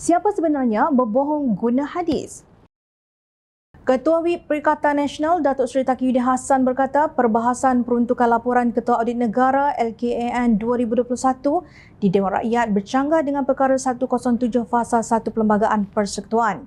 Siapa sebenarnya berbohong guna hadis? Ketua Whip Perikatan Nasional Datuk Seri Taqiyuddin Hassan berkata perbahasan peruntukan laporan Ketua Audit Negara LKAN 2021 di Dewan Rakyat bercanggah dengan perkara 107 Fasa 1 Perlembagaan Persekutuan.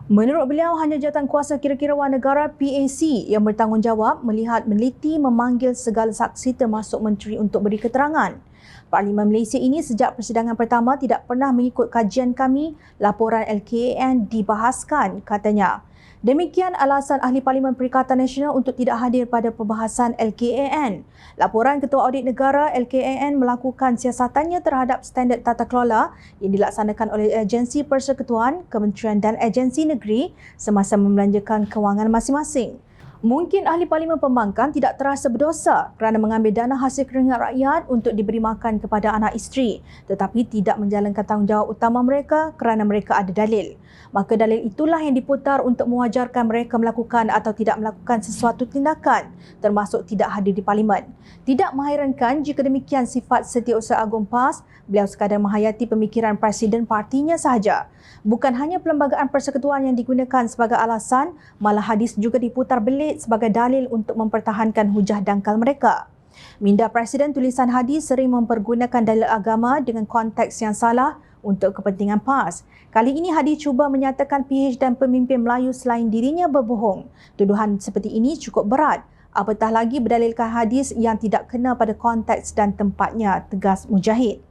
Menurut beliau, hanya Jawatankuasa Kira-Kirauan Negara PAC yang bertanggungjawab melihat, meneliti, memanggil segala saksi termasuk menteri untuk beri keterangan. Parlimen Malaysia ini sejak persidangan pertama tidak pernah mengikut kajian kami, laporan LKAN dibahaskan, katanya. Demikian alasan Ahli Parlimen Perikatan Nasional untuk tidak hadir pada perbahasan LKAN. Laporan Ketua Audit Negara LKAN melakukan siasatannya terhadap standard tata kelola yang dilaksanakan oleh agensi persekutuan, kementerian dan agensi negeri semasa membelanjakan kewangan masing-masing. Mungkin Ahli Parlimen Pembangkang tidak terasa berdosa kerana mengambil dana hasil keringat rakyat untuk diberi makan kepada anak isteri, tetapi tidak menjalankan tanggungjawab utama mereka kerana mereka ada dalil. Maka dalil itulah yang diputar untuk mewajarkan mereka melakukan atau tidak melakukan sesuatu tindakan, termasuk tidak hadir di Parlimen. Tidak mengherankan jika demikian sifat Setiausaha Agung PAS, beliau sekadar menghayati pemikiran Presiden partinya sahaja. Bukan hanya Perlembagaan Persekutuan yang digunakan sebagai alasan, malah hadis juga diputar belit sebagai dalil untuk mempertahankan hujah dangkal mereka. Minda Presiden tulisan hadis sering mempergunakan dalil agama dengan konteks yang salah untuk kepentingan PAS. Kali ini hadis cuba menyatakan PH dan pemimpin Melayu selain dirinya berbohong. Tuduhan seperti ini cukup berat. Apatah lagi berdalilkan hadis yang tidak kena pada konteks dan tempatnya, tegas Mujahid.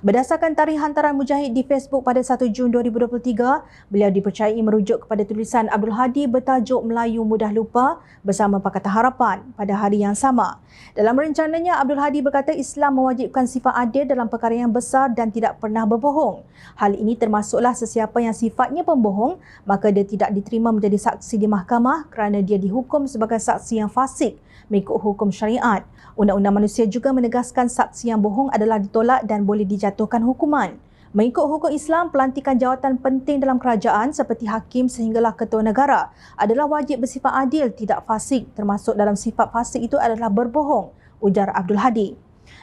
Berdasarkan tarikh hantaran Mujahid di Facebook pada 1 Jun 2023, beliau dipercayai merujuk kepada tulisan Abdul Hadi bertajuk Melayu Mudah Lupa bersama Pakatan Harapan pada hari yang sama. Dalam rencananya, Abdul Hadi berkata Islam mewajibkan sifat adil dalam perkara yang besar dan tidak pernah berbohong. Hal ini termasuklah sesiapa yang sifatnya pembohong, maka dia tidak diterima menjadi saksi di mahkamah kerana dia dihukum sebagai saksi yang fasik mengikut hukum syariat. Undang-Undang Manusia juga menegaskan saksi yang bohong adalah ditolak dan boleh dijatuhkan hukuman. Mengikut hukum Islam, pelantikan jawatan penting dalam kerajaan seperti hakim sehinggalah ketua negara adalah wajib bersifat adil, tidak fasik, termasuk dalam sifat fasik itu adalah berbohong, ujar Abdul Hadi.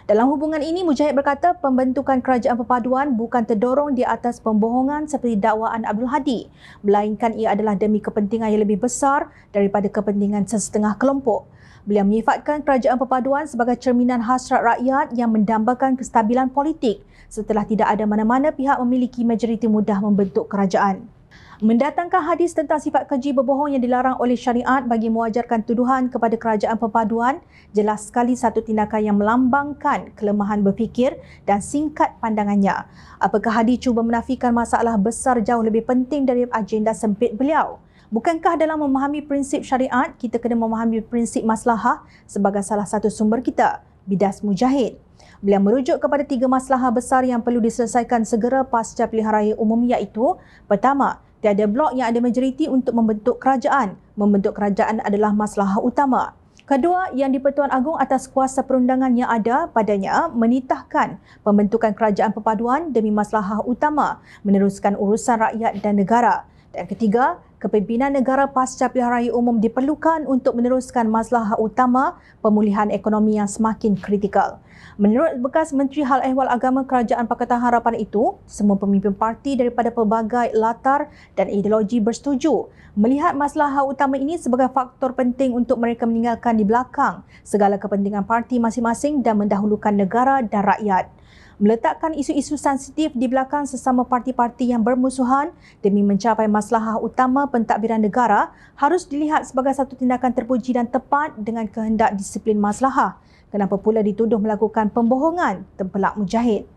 Dalam hubungan ini, Mujahid berkata pembentukan kerajaan perpaduan bukan terdorong di atas pembohongan seperti dakwaan Abdul Hadi, melainkan ia adalah demi kepentingan yang lebih besar daripada kepentingan sesetengah kelompok. Beliau menyifatkan kerajaan perpaduan sebagai cerminan hasrat rakyat yang mendambakan kestabilan politik setelah tidak ada mana-mana pihak memiliki majoriti mudah membentuk kerajaan. Mendatangkan hadis tentang sifat keji berbohong yang dilarang oleh syariat bagi mewajarkan tuduhan kepada kerajaan perpaduan jelas sekali satu tindakan yang melambangkan kelemahan berfikir dan singkat pandangannya. Apakah Hadi cuba menafikan masalah besar jauh lebih penting dari agenda sempit beliau? Bukankah dalam memahami prinsip syariat, kita kena memahami prinsip maslahah sebagai salah satu sumber kita? Bidas Mujahid. Beliau merujuk kepada 3 maslahah besar yang perlu diselesaikan segera pasca pilihan raya umum iaitu: pertama, tiada blok yang ada majoriti untuk membentuk kerajaan. Membentuk kerajaan adalah maslahah utama. Kedua, yang di-Pertuan Agong atas kuasa perundangan yang ada padanya menitahkan pembentukan kerajaan perpaduan demi maslahah utama, meneruskan urusan rakyat dan negara. Dan ketiga, kepimpinan negara pasca pilihan raya umum diperlukan untuk meneruskan maslahah utama pemulihan ekonomi yang semakin kritikal. Menurut bekas Menteri Hal Ehwal Agama Kerajaan Pakatan Harapan itu, semua pemimpin parti daripada pelbagai latar dan ideologi bersetuju melihat maslahah utama ini sebagai faktor penting untuk mereka meninggalkan di belakang segala kepentingan parti masing-masing dan mendahulukan negara dan rakyat. Meletakkan isu-isu sensitif di belakang sesama parti-parti yang bermusuhan demi mencapai maslahah utama pentadbiran negara harus dilihat sebagai satu tindakan terpuji dan tepat dengan kehendak disiplin maslahah. Kenapa pula dituduh melakukan pembohongan? Tempelak Mujahid.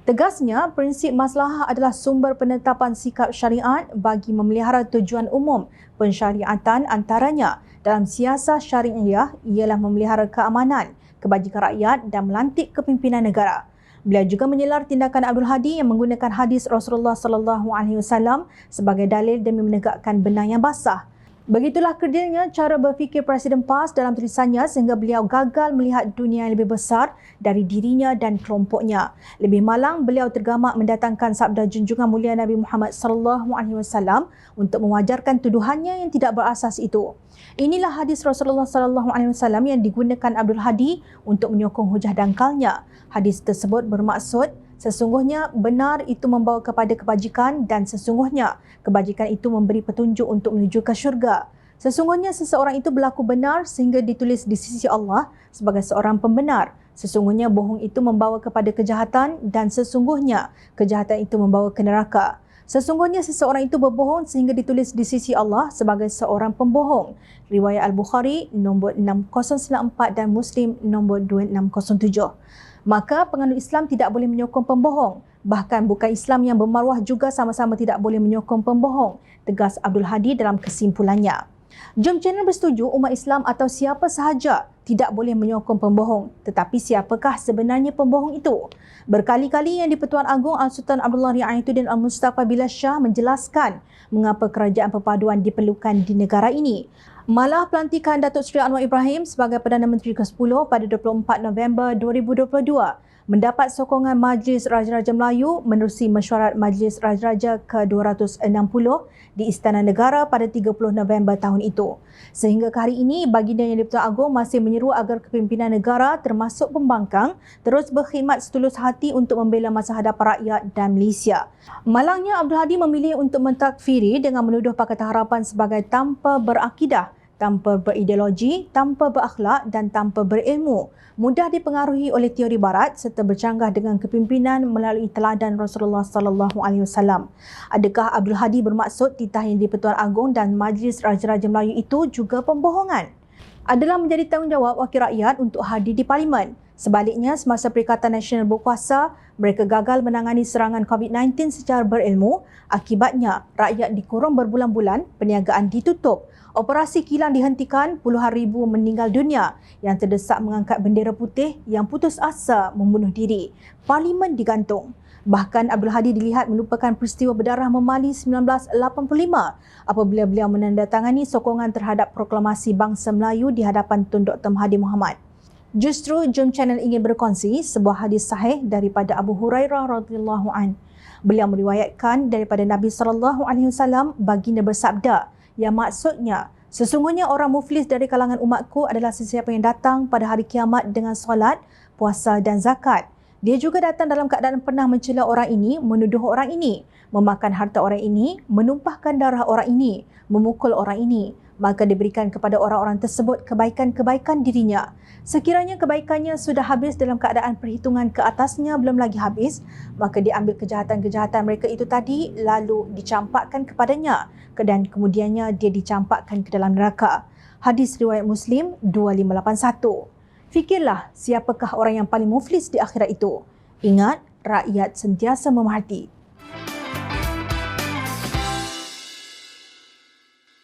Tegasnya, prinsip maslahah adalah sumber penetapan sikap syariat bagi memelihara tujuan umum pensyariatan antaranya dalam siasat syariah ialah memelihara keamanan, kebajikan rakyat dan melantik kepimpinan negara. Beliau juga menyelar tindakan Abdul Hadi yang menggunakan hadis Rasulullah sallallahu alaihi wasallam sebagai dalil demi menegakkan benang yang basah. Begitulah kerdilnya cara berfikir Presiden PAS dalam tulisannya sehingga beliau gagal melihat dunia yang lebih besar dari dirinya dan kelompoknya. Lebih malang, beliau tergamak mendatangkan sabda junjungan mulia Nabi Muhammad sallallahu alaihi wasallam untuk mewajarkan tuduhannya yang tidak berasas itu. Inilah hadis Rasulullah sallallahu alaihi wasallam yang digunakan Abdul Hadi untuk menyokong hujah dangkalnya. Hadis tersebut bermaksud Sesungguhnya benar itu membawa kepada kebajikan dan sesungguhnya kebajikan itu memberi petunjuk untuk menuju ke syurga. Sesungguhnya seseorang itu berlaku benar sehingga ditulis di sisi Allah sebagai seorang pembenar. Sesungguhnya bohong itu membawa kepada kejahatan dan sesungguhnya kejahatan itu membawa ke neraka. Sesungguhnya seseorang itu berbohong sehingga ditulis di sisi Allah sebagai seorang pembohong. Riwayat Al-Bukhari nombor 6094 dan Muslim nombor 2607. Maka penganut Islam tidak boleh menyokong pembohong. Bahkan bukan Islam yang bermaruah juga sama-sama tidak boleh menyokong pembohong, tegas Abdul Hadi dalam kesimpulannya. Jom channel bersetuju umat Islam atau siapa sahaja tidak boleh menyokong pembohong. Tetapi siapakah sebenarnya pembohong itu? Berkali-kali yang di-Pertuan Agong Al-Sultan Abdullah Riayatuddin Al-Mustafa Billah Shah menjelaskan mengapa kerajaan perpaduan diperlukan di negara ini. Malah pelantikan Datuk Seri Anwar Ibrahim sebagai Perdana Menteri ke-10 pada 24 November 2022 mendapat sokongan Majlis Raja-Raja Melayu menerusi mesyuarat Majlis Raja-Raja ke-260 di Istana Negara pada 30 November tahun itu. Sehingga ke hari ini, baginda Yang di-Pertuan Agong masih menyeru agar kepimpinan negara termasuk pembangkang terus berkhidmat setulus hati untuk membela masa hadapan rakyat dan Malaysia. Malangnya Abdul Hadi memilih untuk mentakfiri dengan menuduh Pakatan Harapan sebagai tanpa berakidah, tanpa berideologi, tanpa berakhlak dan tanpa berilmu, mudah dipengaruhi oleh teori barat serta bercanggah dengan kepimpinan melalui teladan Rasulullah sallallahu alaihi wasallam. Adakah Abdul Hadi bermaksud titah Yang di-Pertuan Agong dan Majlis Raja-Raja Melayu itu juga pembohongan? Adalah menjadi tanggungjawab wakil rakyat untuk hadir di Parlimen. Sebaliknya, semasa Perikatan Nasional berkuasa, mereka gagal menangani serangan COVID-19 secara berilmu. Akibatnya, rakyat dikurung berbulan-bulan, perniagaan ditutup, operasi kilang dihentikan, puluhan ribu meninggal dunia, yang terdesak mengangkat bendera putih yang putus asa membunuh diri. Parlimen digantung. Bahkan Abdul Hadi dilihat melupakan peristiwa berdarah memali 1985 apabila beliau menandatangani sokongan terhadap proklamasi bangsa Melayu di hadapan Tun Dr. Mahathir Mohamad. Justru Jom Channel ingin berkongsi sebuah hadis sahih daripada Abu Hurairah radhiyallahu an. Beliau meriwayatkan daripada Nabi sallallahu alaihi wasallam, baginda bersabda yang maksudnya, sesungguhnya orang muflis dari kalangan umatku adalah sesiapa yang datang pada hari kiamat dengan solat, puasa dan zakat. Dia juga datang dalam keadaan pernah mencela orang ini, menuduh orang ini, memakan harta orang ini, menumpahkan darah orang ini, memukul orang ini. Maka diberikan kepada orang-orang tersebut kebaikan-kebaikan dirinya. Sekiranya kebaikannya sudah habis dalam keadaan perhitungan ke atasnya belum lagi habis, maka diambil kejahatan-kejahatan mereka itu tadi lalu dicampakkan kepadanya dan kemudiannya dia dicampakkan ke dalam neraka. Hadis riwayat Muslim 2581. Fikirlah siapakah orang yang paling muflis di akhirat itu. Ingat, rakyat sentiasa memerhati.